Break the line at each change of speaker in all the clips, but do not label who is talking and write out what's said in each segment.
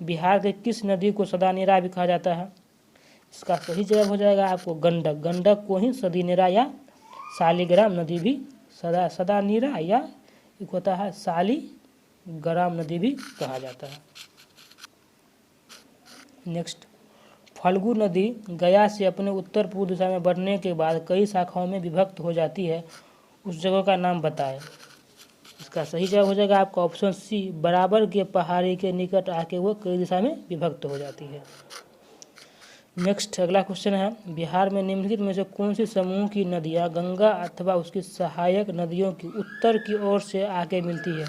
बिहार के किस नदी को सदा नीरा भी कहा जाता है? इसका सही जवाब हो जाएगा आपको गंडक। गंडक को ही सदी नीरा या शालिग्राम नदी भी सदा नीरा या एक होता है शालिग्राम नदी भी कहा जाता है। नेक्स्ट, फल्गु नदी गया से अपने उत्तर पूर्व दिशा में बढ़ने के बाद कई शाखाओं में विभक्त हो जाती है, उस जगह का नाम बताएं। इसका सही जवाब हो जाएगा आपका ऑप्शन सी, बराबर के पहाड़ी के निकट आके वो कई दिशा में विभक्त हो जाती है। नेक्स्ट, अगला क्वेश्चन है, बिहार में निम्नलिखित में से कौन सी समूह की नदियाँ गंगा अथवा उसकी सहायक नदियों की उत्तर की ओर से आके मिलती है?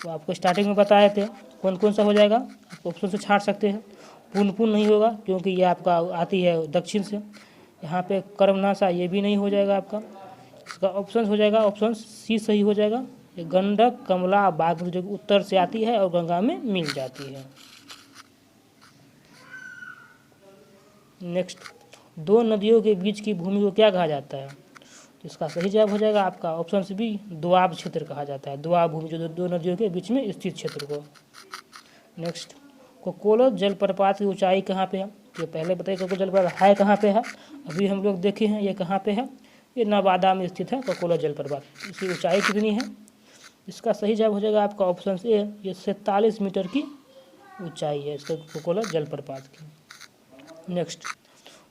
तो आपको स्टार्टिंग में बताए थे कौन कौन सा हो जाएगा, आप ऑप्शन से छांट सकते हैं। पुनपुन नहीं होगा क्योंकि ये आपका आती है दक्षिण से। यहाँ पे कर्मनाशा ये भी नहीं हो जाएगा आपका। इसका ऑप्शन हो जाएगा ऑप्शन सी सही हो जाएगा। ये गंडक, कमला, बागमती जो उत्तर से आती है और गंगा में मिल जाती है। नेक्स्ट, दो नदियों के बीच की भूमि को क्या कहा जाता है? तो इसका सही जवाब हो जाएगा आपका ऑप्शन सी बी, दोआब क्षेत्र कहा जाता है। दोआब भूमि जो दो नदियों के बीच में स्थित क्षेत्र को। नेक्स्ट, कोकोलो जलप्रपात की ऊंचाई कहाँ पे है? तो पहले बताइए कोकोलो जलप्रपात है कहाँ पे है, अभी हम लोग देखे हैं ये कहाँ पे है, ये नवादा में स्थित है कोकोलो जलप्रपात। इसकी ऊंचाई कितनी है? इसका सही जवाब हो जाएगा आपका ऑप्शन ए, ये 47 मीटर की ऊंचाई है इसका कोकोलो जलप्रपात की। नेक्स्ट,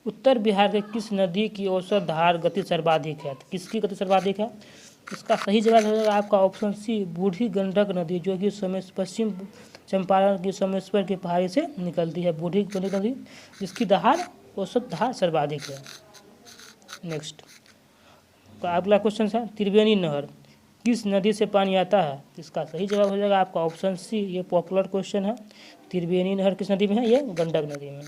उत्तर बिहार के किस नदी की औसत धार गति सर्वाधिक है? तो किसकी गति सर्वाधिक है? इसका सही जवाब हो जाएगा आपका ऑप्शन सी, बूढ़ी गंडक नदी जो कि पश्चिम चंपारण की सोमेश्वर की पहाड़ी से निकलती है। बूढ़ी गंडक नदी जिसकी औसत धार सर्वाधिक है। नेक्स्ट, अगला क्वेश्चन है, त्रिवेणी नहर किस नदी से पानी आता है? इसका सही जवाब हो जाएगा आपका ऑप्शन सी, ये पॉपुलर क्वेश्चन है। त्रिवेणी नहर किस नदी में है? ये गंडक नदी में।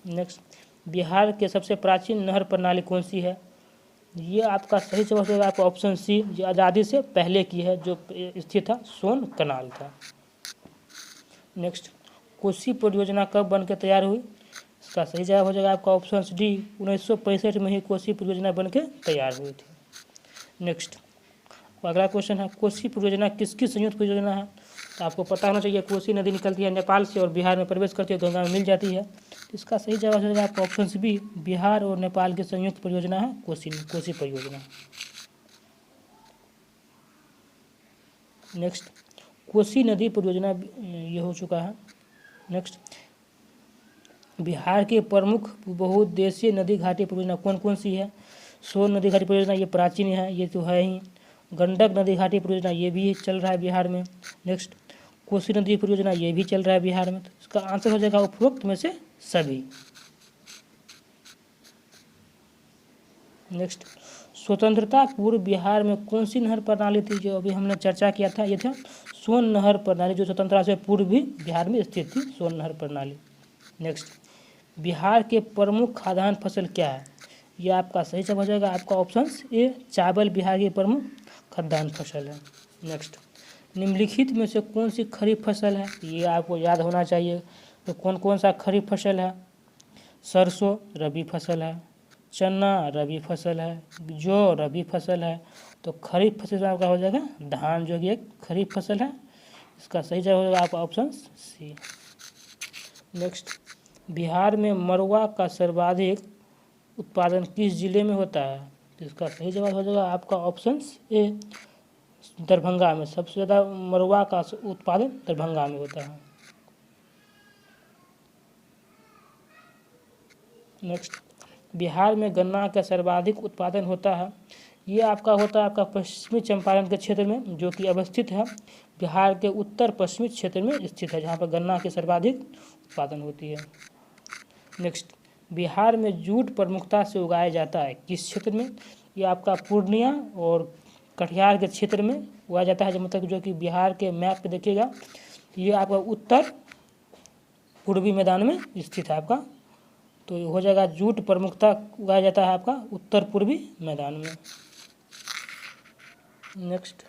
नेक्स्ट, बिहार के सबसे प्राचीन नहर प्रणाली कौन सी है? ये आपका सही जवाब हो जाएगा आपका ऑप्शन सी, ये आज़ादी से पहले की है जो स्थित था सोन कनाल था। नेक्स्ट, कोसी परियोजना कब बनकर तैयार हुई? इसका सही जवाब हो जाएगा आपका ऑप्शन डी, 1965 में ही कोसी परियोजना बनकर तैयार हुई थी। नेक्स्ट, अगला क्वेश्चन है, कोसी परियोजना किसकी संयुक्त परियोजना है? तो आपको पता होना चाहिए कोसी नदी निकलती है नेपाल से और बिहार में प्रवेश करती है, गंगा में मिल जाती है। इसका सही जवाब हो जाएगा आपका ऑप्शन बी, बिहार और नेपाल की संयुक्त परियोजना है कोसी परियोजना। नेक्स्ट, कोसी नदी परियोजना ये हो चुका है। नेक्स्ट, बिहार के प्रमुख बहुउद्देशीय नदी घाटी परियोजना कौन कौन सी है? सोन नदी घाटी परियोजना ये प्राचीन है, ये तो है ही। गंडक नदी घाटी परियोजना ये भी चल रहा है बिहार में। नेक्स्ट, कोसी नदी परियोजना ये भी चल रहा है बिहार में। तो इसका आंसर हो जाएगा उपरोक्त में से सभी। नेक्स्ट, स्वतंत्रता पूर्व बिहार में कौन सी नहर प्रणाली थी जो अभी हमने चर्चा किया था? ये था सोन नहर प्रणाली जो स्वतंत्रता से पूर्व भी बिहार में स्थित थी, सोन नहर प्रणाली। नेक्स्ट, बिहार के प्रमुख खाद्यान्न फसल क्या है? यह आपका सही जवाब हो जाएगा आपका ऑप्शन ए, चावल बिहार की प्रमुख खाद्यान्न फसल है। नेक्स्ट, निम्नलिखित में से कौन सी खरीफ फसल है? ये आपको याद होना चाहिए। तो कौन कौन सा खरीफ फसल है? सरसों रबी फसल है, चना रबी फसल है, जौ रबी फसल है। तो खरीफ फसल आपका हो जाएगा धान जो कि एक खरीफ फसल है। इसका सही जवाब हो जाएगा आपका ऑप्शन सी। नेक्स्ट, बिहार में मरुआ का सर्वाधिक उत्पादन किस जिले में होता है? तो इसका सही जवाब हो जाएगा आपका ऑप्शन ए, दरभंगा में। सबसे ज़्यादा मरुआ का उत्पादन दरभंगा में होता है। नेक्स्ट, बिहार में गन्ना का सर्वाधिक उत्पादन होता है। ये आपका होता है आपका पश्चिमी चंपारण के क्षेत्र में जो कि अवस्थित है बिहार के उत्तर पश्चिमी क्षेत्र में स्थित है, जहाँ पर गन्ना की सर्वाधिक उत्पादन होती है। नेक्स्ट, बिहार में जूट प्रमुखता से उगाया जाता है किस क्षेत्र में? ये आपका पूर्णिया और कटिहार के क्षेत्र में उगाया जाता है, जो मतलब जो कि बिहार के मैप पे देखिएगा ये आपका उत्तर पूर्वी मैदान में स्थित है आपका। तो हो जाएगा जूट प्रमुखता उगाया जाता है आपका उत्तर पूर्वी मैदान में। नेक्स्ट,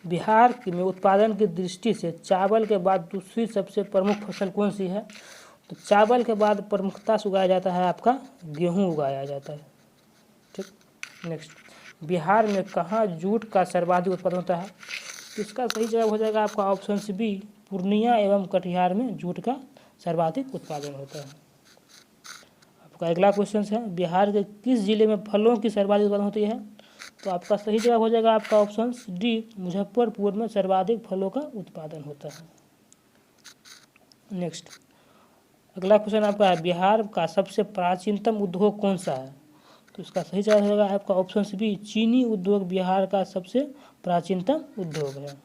बिहार में उत्पादन की दृष्टि से चावल के बाद दूसरी सबसे प्रमुख फसल कौन सी है? तो चावल के बाद प्रमुखता से उगाया जाता है आपका गेहूं उगाया जाता है। ठीक। नेक्स्ट, बिहार में कहाँ जूट का सर्वाधिक उत्पादन होता है? तो इसका सही जवाब हो जाएगा आपका ऑप्शन सी बी, पूर्णिया एवं कटिहार में जूट का सर्वाधिक उत्पादन होता है। आपका अगला क्वेश्चन है, बिहार के किस जिले में फलों की सर्वाधिक उत्पादन होती है? तो आपका सही जवाब हो जाएगा आपका ऑप्शन डी, मुजफ्फरपुर में सर्वाधिक फलों का उत्पादन होता है। नेक्स्ट अगला क्वेश्चन आपका है, बिहार का सबसे प्राचीनतम उद्योग कौन सा है? तो इसका सही जवाब होगा आपका ऑप्शन बी, चीनी उद्योग बिहार का सबसे प्राचीनतम उद्योग है।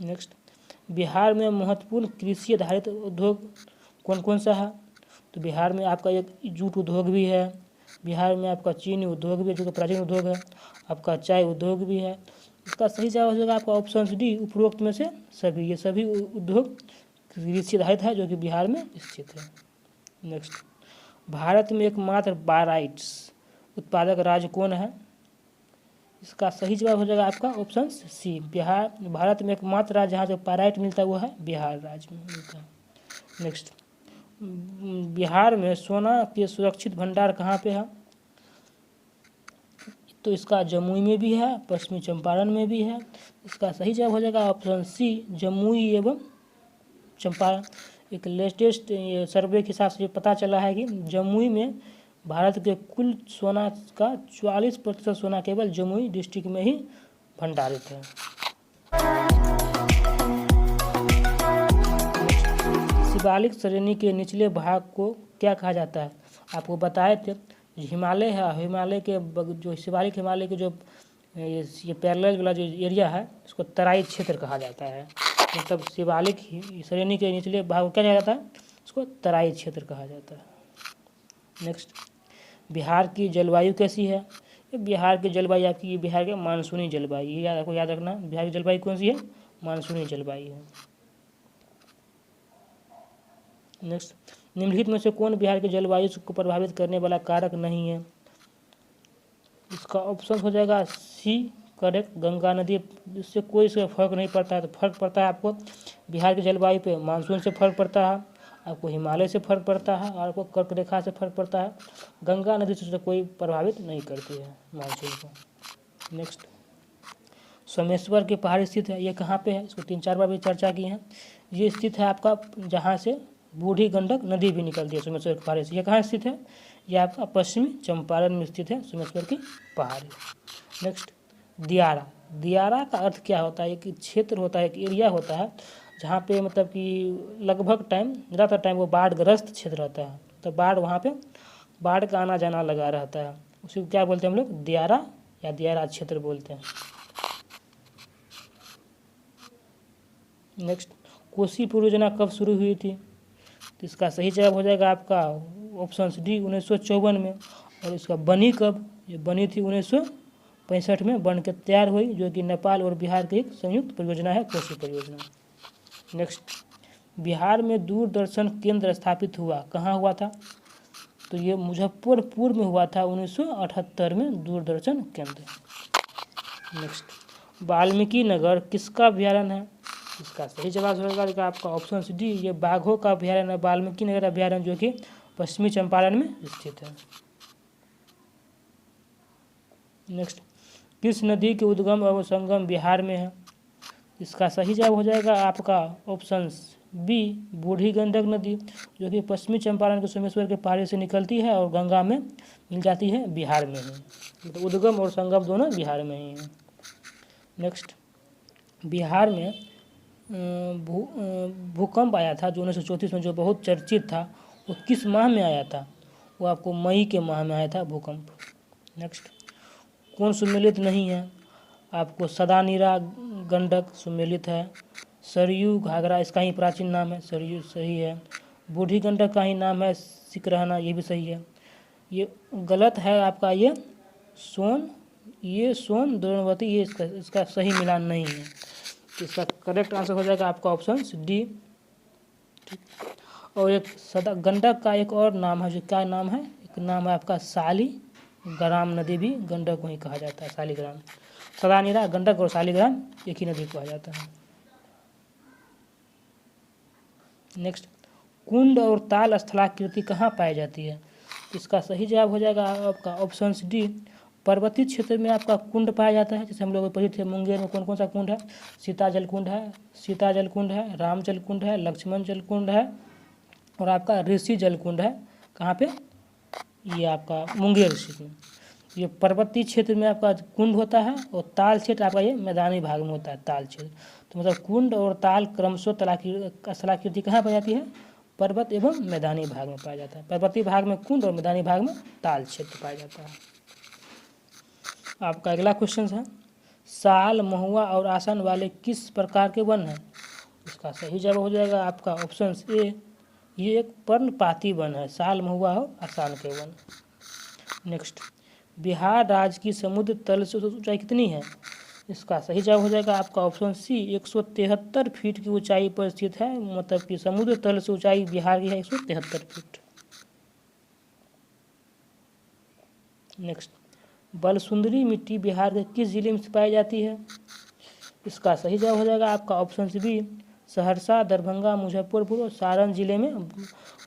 नेक्स्ट, बिहार में महत्वपूर्ण कृषि आधारित उद्योग कौन कौन सा है? तो बिहार में आपका एक जूट उद्योग भी है, बिहार में आपका चीनी उद्योग भी है जो कि प्राचीन उद्योग है, आपका चाय उद्योग भी है। इसका सही जवाब हो जाएगा आपका ऑप्शन डी, उपरोक्त में से सभी। ये सभी उद्योग कृषि आधारित है जो कि बिहार में स्थित है। नेक्स्ट, भारत में एकमात्र बाराइट्स उत्पादक राज्य कौन है? इसका सही जवाब हो जाएगा आपका ऑप्शन सी, बिहार। भारत में एकमात्र राज्य जहाँ से बाराइट मिलता है वो है बिहार राज्य में मिलता है। नेक्स्ट, बिहार में सोना के सुरक्षित भंडार कहाँ पे है? तो इसका जमुई में भी है, पश्चिमी चंपारण में भी है। इसका सही जवाब हो जाएगा ऑप्शन सी, जमुई एवं चंपारण। एक लेटेस्ट सर्वे के हिसाब से पता चला है कि जमुई में भारत के कुल सोना का 44% सोना केवल जमुई डिस्ट्रिक्ट में ही भंडारित है। शिवालिक श्रेणी के निचले भाग को क्या कहा जाता है? आपको बताए थे हिमालय है, हिमालय के जो शिवालिक हिमालय के जो ये पैरेलल वाला जो एरिया है इसको तराई क्षेत्र कहा जाता है। मतलब शिवालिक श्रेणी के निचले भाग को क्या कहा जाता है? इसको तराई क्षेत्र कहा जाता है। नेक्स्ट, बिहार की जलवायु कैसी है? बिहार की जलवायु आपकी बिहार के मानसूनी जलवायु, ये आपको याद रखना। बिहार की जलवायु कौन सी है? मानसूनी जलवायु है। नेक्स्ट, निम्नलिखित में से कौन बिहार की जलवायु को प्रभावित करने वाला कारक नहीं है? इसका ऑप्शन हो जाएगा सी, करेक्ट, गंगा नदी। इससे कोई इसका फर्क नहीं पड़ता है। तो फर्क पड़ता है आपको बिहार की जलवायु पे मानसून से फर्क पड़ता है, आपको हिमालय से फर्क पड़ता है, और आपको कर्क रेखा से फर्क पड़ता है। गंगा नदी से कोई प्रभावित नहीं करती है मानसून को। नेक्स्ट, सोमेश्वर की पहाड़ी स्थित है, ये कहाँ पे है? इसको 3-4 बार भी चर्चा की है। ये स्थित है आपका जहाँ से बूढ़ी गंडक नदी भी निकलती है सोमेश्वर की पहाड़ी से। ये कहाँ स्थित है? ये आपका पश्चिमी चंपारण में स्थित है सोमेश्वर की पहाड़ी। नेक्स्ट, दियारा। दियारा का अर्थ क्या होता है? एक क्षेत्र होता है, एक एरिया होता है जहाँ पे मतलब कि लगभग ज़्यादातर टाइम वो बाढ़ग्रस्त क्षेत्र रहता है। तो वहाँ पे बाढ़ का आना जाना लगा रहता है। उसी को क्या बोलते हैं हम लोग? दियारा या दियारा क्षेत्र बोलते हैं। नेक्स्ट, कोसी परियोजना कब शुरू हुई थी? तो इसका सही जवाब हो जाएगा आपका ऑप्शन डी, 1954 में। और इसका बनी कब? ये बनी थी 1965 में बन के तैयार हुई, जो कि नेपाल और बिहार की एक संयुक्त परियोजना है, कोसी परियोजना। नेक्स्ट, बिहार में दूरदर्शन केंद्र स्थापित हुआ, कहाँ हुआ था? तो ये मुजफ्फरपुर में हुआ था 1978 में दूरदर्शन केंद्र। नेक्स्ट, वाल्मीकि नगर किसका अभ्यारण्य है? इसका सही जवाब होगा आपका ऑप्शन डी, ये बाघों का अभ्यारण्य है, वाल्मीकि नगर अभ्यारण्य, जो कि पश्चिमी चंपारण में स्थित है। नेक्स्ट, किस नदी के उद्गम और संगम बिहार में है? इसका सही जवाब हो जाएगा आपका ऑप्शन बी, बूढ़ी गंडक नदी, जो कि पश्चिमी चंपारण के सोमेश्वर के पहाड़ी से निकलती है और गंगा में मिल जाती है, बिहार में ही। तो उद्गम और संगम दोनों बिहार में ही हैं। नेक्स्ट, बिहार में भूकंप आया था जो 1934 में, जो बहुत चर्चित था, वो किस माह में आया था? वो आपको मई के माह में आया था भूकंप। नेक्स्ट, कौन सुमेलित नहीं है? आपको सदानीरा गंडक सुमेलित है, सरयू घाघरा इसका ही प्राचीन नाम है, सरयू सही है। बूढ़ी गंडक का ही नाम है सिकरहना, ये भी सही है। ये गलत है आपका ये सोन द्रोणवती, ये इसका सही मिलान नहीं है। तो इसका करेक्ट आंसर हो जाएगा आपका ऑप्शन डी। और एक गंडक का एक और नाम है, जो क्या नाम है? एक नाम है आपका शालिग्राम नदी, भी गंडक को ही कहा जाता है, शालिग्राम। सदानीरा गंडक और शालिग्राम एक ही नदी को कहा जाता है। नेक्स्ट, कुंड और ताल स्थलाकृति कहाँ पाई जाती है? इसका सही जवाब हो जाएगा आपका ऑप्शन डी, पर्वतीय क्षेत्र में आपका कुंड पाया जाता है, जैसे हम लोग पढ़े थे मुंगेर में कौन कौन सा कुंड है, सीता जल कुंड है, राम जल कुंड है, लक्ष्मण जल कुंड है और आपका ऋषि जल कुंड है। कहाँ पे? ये आपका मुंगेर क्षेत्र में। ये पर्वतीय क्षेत्र में आपका कुंड होता है और ताल क्षेत्र आपका ये मैदानी भाग में होता है, ताल क्षेत्र। तो मतलब कुंड और ताल क्रमशः स्थलाकृति कहाँ पाई जाती है? पर्वत एवं मैदानी भाग में पाया जाता है। पर्वतीय भाग में कुंड और मैदानी भाग में ताल क्षेत्र पाया जाता है। आपका अगला क्वेश्चन है, साल, महुआ और आसन वाले किस प्रकार के वन हैं? इसका सही जवाब हो जाएगा आपका ऑप्शन ए, ये एक पर्णपाती वन है, साल, महुआ और आसान के वन। नेक्स्ट, बिहार राज्य की समुद्र तल से ऊंचाई कितनी है? इसका सही जवाब हो जाएगा आपका ऑप्शन सी, 173 फीट की ऊंचाई पर स्थित है। मतलब कि समुद्र तल से ऊंचाई बिहार की है 173 फीट। नेक्स्ट, बलसुंदरी मिट्टी बिहार के किस जिले में पाई जाती है? इसका सही जवाब हो जाएगा आपका ऑप्शन बी, सहरसा, दरभंगा, मुजफ्फरपुर और सारण जिले में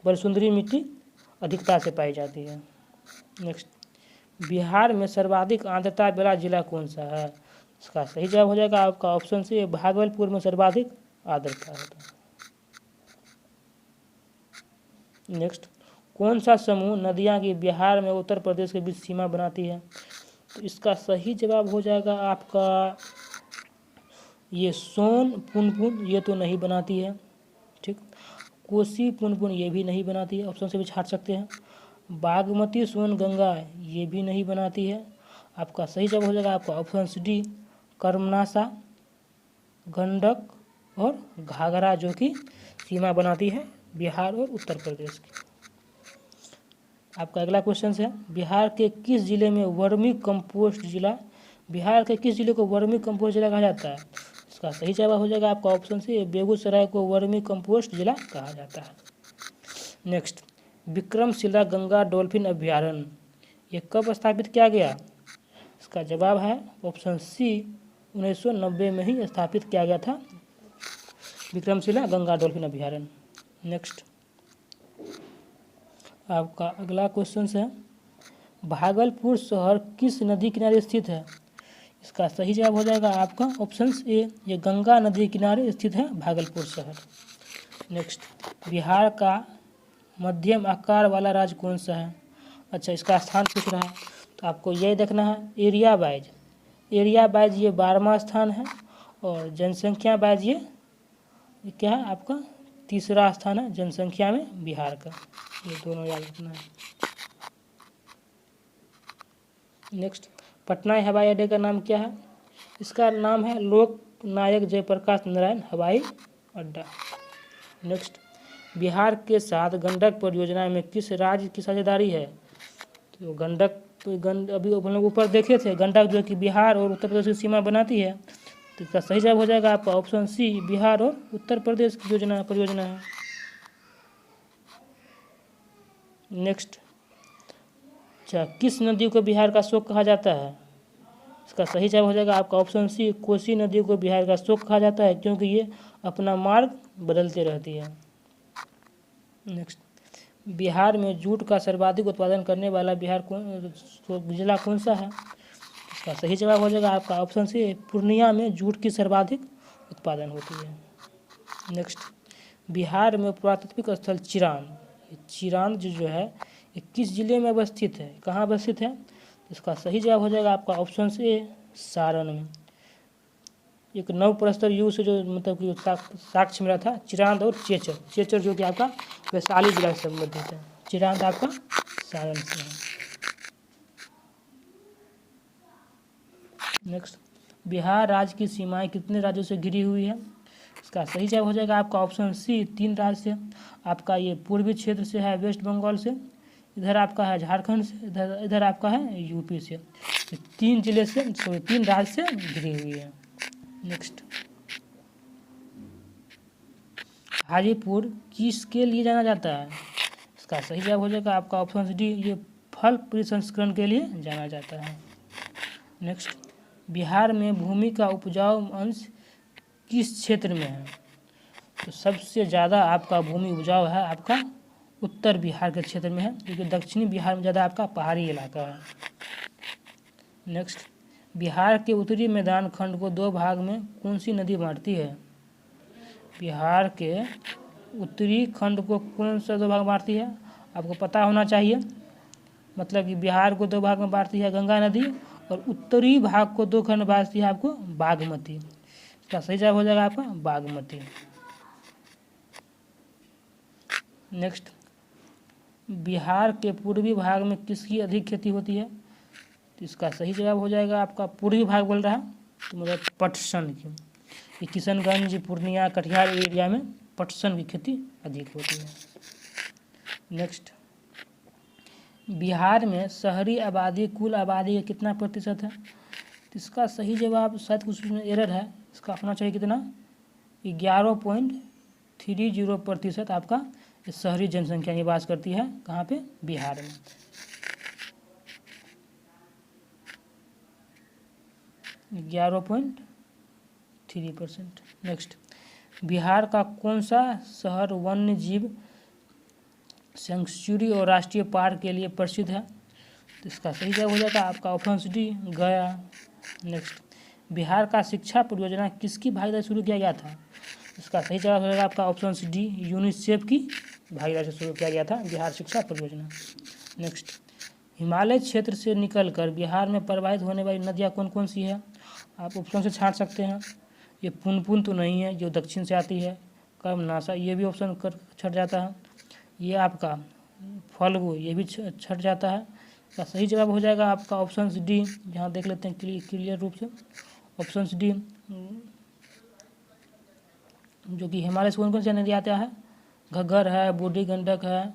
बलसुंदरी मिट्टी अधिकता से पाई जाती है। नेक्स्ट, बिहार में सर्वाधिक आर्द्रता वाला जिला कौन सा है? इसका सही जवाब हो जाएगा आपका ऑप्शन सी, भागलपुर में सर्वाधिक आर्द्रता होता है। नेक्स्ट, कौन सा समूह नदियां की बिहार में उत्तर प्रदेश के बीच सीमा बनाती है? तो इसका सही जवाब हो जाएगा आपका ये सोन, पुनपुन, ये तो नहीं बनाती है। ठीक, कोसी, पुनपुन ये भी नहीं बनाती है, ऑप्शन से भी छाट सकते हैं। बागमती, सोन, गंगा ये भी नहीं बनाती है। आपका सही जवाब हो जाएगा आपका ऑप्शन डी, कर्मनाशा, गंडक और घाघरा, जो कि सीमा बनाती है बिहार और उत्तर प्रदेश की। आपका अगला क्वेश्चन है, बिहार के किस जिले में वर्मी कंपोस्ट जिला, बिहार के किस जिले को वर्मी कंपोस्ट जिला कहा जाता है? इसका सही जवाब हो जाएगा आपका ऑप्शन सी, बेगूसराय को वर्मी कंपोस्ट जिला कहा जाता है। नेक्स्ट, विक्रमशिला गंगा डॉल्फिन अभ्यारण्य ये कब स्थापित किया गया? इसका जवाब है ऑप्शन सी, 1990 में ही स्थापित किया गया था विक्रमशिला गंगा डॉल्फिन अभ्यारण्य। नेक्स्ट, आपका अगला क्वेश्चन है, भागलपुर शहर किस नदी किनारे स्थित है? इसका सही जवाब हो जाएगा आपका ऑप्शन ए, ये गंगा नदी किनारे स्थित है भागलपुर शहर। नेक्स्ट, बिहार का मध्यम आकार वाला राज्य कौन सा है? अच्छा, इसका स्थान पूछ रहा है, तो आपको यही देखना है एरिया वाइज ये 12वां स्थान है और जनसंख्या वाइज ये क्या है आपका तीसरा स्थान है जनसंख्या में बिहार का, ये दोनों याद रखना है। नेक्स्ट, पटना हवाई अड्डे का नाम क्या है? इसका नाम है लोकनायक जयप्रकाश नारायण हवाई अड्डा। नेक्स्ट, बिहार के साथ गंडक परियोजना में किस राज्य की साझेदारी है? तो गंडक अभी हम लोग ऊपर देखे थे, गंडक जो कि बिहार और उत्तर प्रदेश की सीमा बनाती है। तो इसका सही जवाब हो जाएगा आपका ऑप्शन सी, बिहार और उत्तर प्रदेश की परियोजना है। नेक्स्ट, अच्छा, किस नदी को बिहार का शोक कहा जाता है? इसका सही जवाब हो जाएगा आपका ऑप्शन सी, कोसी नदी को बिहार का शोक कहा जाता है, क्योंकि ये अपना मार्ग बदलते रहती है। नेक्स्ट, बिहार में जूट का सर्वाधिक उत्पादन करने वाला जिला कौन सा है? इसका सही जवाब हो जाएगा आपका ऑप्शन सी, पूर्णिया में जूट की सर्वाधिक उत्पादन होती है। नेक्स्ट, बिहार में पुरातात्विक स्थल चिरांद जो है ये किस जिले में अवस्थित है, कहाँ अवस्थित है? इसका सही जवाब हो जाएगा आपका ऑप्शन ए, सारण में। एक नव प्रस्तर युग से जो मतलब कि साक्ष्य मिला था चिरांद और चेचर जो कि आपका वैशाली जिला से संबंधित है। चिरांद आपका सारण से है। नेक्स्ट, बिहार राज्य की सीमाएं कितने राज्यों से घिरी हुई है? इसका सही जवाब हो जाएगा आपका ऑप्शन सी, 3 राज्य से। आपका ये पूर्वी क्षेत्र से है वेस्ट बंगाल से, इधर आपका है झारखंड से, इधर आपका है यूपी से। 3 राज्य से घिरी हुई है। नेक्स्ट, हाजीपुर किसके लिए जाना जाता है? इसका सही जवाब हो जाएगा आपका ऑप्शन डी, ये फल प्रसंस्करण के लिए जाना जाता है। नेक्स्ट, बिहार में भूमि का उपजाऊ अंश किस क्षेत्र में है? तो सबसे ज़्यादा आपका भूमि उपजाऊ है आपका उत्तर बिहार के क्षेत्र में है, क्योंकि दक्षिणी बिहार में ज़्यादा आपका पहाड़ी इलाका है। नेक्स्ट, बिहार के उत्तरी मैदान खंड को दो भाग में कौन सी नदी बांटती है? बिहार के उत्तरी खंड को कौन सा दो भाग बांटती है? आपको पता होना चाहिए। मतलब कि बिहार को दो भाग में बांटती है गंगा नदी, और उत्तरी भाग को दो खंड बांटती है आपको बागमती। इसका सही जवाब हो जाएगा आपका बागमती। नेक्स्ट, बिहार के पूर्वी भाग में किसकी अधिक खेती होती है? तो इसका सही जवाब हो जाएगा आपका पूर्वी भाग बोल रहा है तो मतलब पटसन की। ये किशनगंज, पूर्णिया, कटिहार एरिया में पटसन की खेती अधिक होती है। नेक्स्ट, बिहार में शहरी आबादी कुल आबादी का कितना प्रतिशत है? तो इसका सही जवाब शायद कुछ में एरर है, इसका होना चाहिए कितना 11.30% आपका शहरी जनसंख्या निवास करती है। कहाँ पे? बिहार में। %11.3। नेक्स्ट, बिहार का कौन सा शहर वन्य जीव सेंचुरी और राष्ट्रीय पार्क के लिए प्रसिद्ध है? तो इसका सही जवाब हो जाएगा आपका ऑप्शन डी गया। नेक्स्ट, बिहार का शिक्षा परियोजना किसकी भागीदारी शुरू किया गया था? इसका सही जवाब हो जाएगा आपका ऑप्शन डी यूनिसेफ की भागीदारी से शुरू किया गया था बिहार शिक्षा परियोजना। नेक्स्ट, हिमालय क्षेत्र से निकलकर बिहार में प्रवाहित होने वाली नदियाँ कौन कौन सी है? आप ऑप्शन से छांट सकते हैं। ये पुनपुन तो नहीं है जो दक्षिण से आती है, कर्मनाशा ये भी ऑप्शन कर छट जाता है, ये आपका फल्गु ये भी छट जाता है। इसका सही जवाब हो जाएगा आपका ऑप्शन डी। यहाँ देख लेते हैं क्लियर रूप से ऑप्शन डी, जो कि हिमालय से कौन कौन सी नदी आता है? घग्गर है, बूढ़ी गंडक है,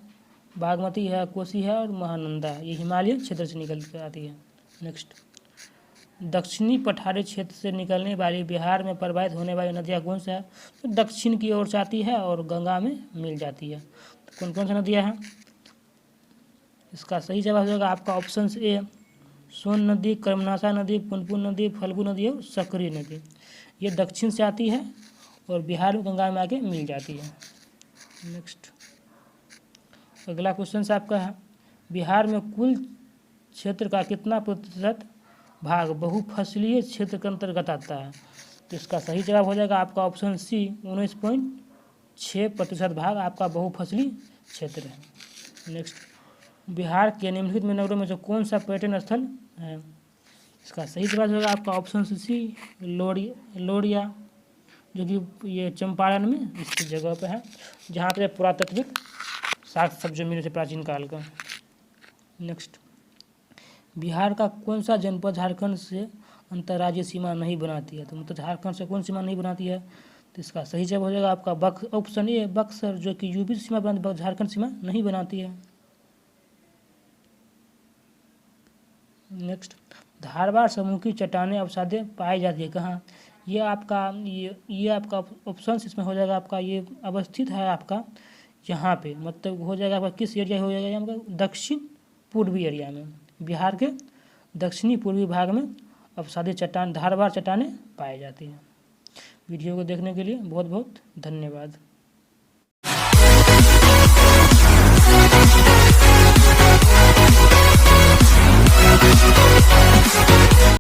बागमती है, कोसी है और महानंदा है। ये हिमालय क्षेत्र से निकल कर आती है। नेक्स्ट, दक्षिणी पठारी क्षेत्र से निकलने वाली बिहार में प्रवाहित होने वाली नदियाँ कौन सा है? तो दक्षिण की ओर से आती है और गंगा में मिल जाती है। तो कौन कौन सी नदियाँ हैं? इसका सही जवाब हो जाएगा आपका ऑप्शन ए सोन नदी, कर्मनाशा नदी, पुनपुन नदी, फल्गु नदी और सकरी नदी। ये दक्षिण से आती है और बिहार में गंगा में आके मिल जाती है। नेक्स्ट, अगला क्वेश्चन से आपका है, बिहार में कुल क्षेत्र का कितना प्रतिशत भाग बहुफसलीय क्षेत्र के अंतर्गत आता है? तो इसका सही जवाब हो जाएगा आपका ऑप्शन सी 19.6% भाग आपका बहुफसली क्षेत्र है। नेक्स्ट, बिहार के निम्नलिखित में नगरों में से कौन सा पर्यटन स्थल है? इसका सही जवाब होगा आपका ऑप्शन सी लोरिया, जो कि ये चंपारण में इस जगह पे है, जहाँ पे पुरातात्विक साक्ष्य सब जो मिले थे प्राचीन काल का। नेक्स्ट, बिहार का कौन सा जनपद झारखंड से अंतर्राज्यीय सीमा नहीं बनाती है? तो मतलब झारखंड से कौन सीमा नहीं बनाती है? तो इसका सही जवाब हो जाएगा आपका ऑप्शन ए बक्सर, जो कि यूपी से सीमा बनाती है, झारखंड सीमा नहीं बनाती है। नेक्स्ट, धारवाड़ समूह की चट्टानें अवसादें पाई जाती है कहाँ? ये आपका ऑप्शन इसमें हो जाएगा आपका, ये अवस्थित है आपका यहाँ पे, मतलब हो जाएगा आपका किस एरिया हो जाएगा आपका दक्षिण पूर्वी एरिया में। बिहार के दक्षिणी पूर्वी भाग में अवसादी चट्टान धारवाड़ चट्टानें पाई जाती हैं। वीडियो को देखने के लिए बहुत बहुत धन्यवाद।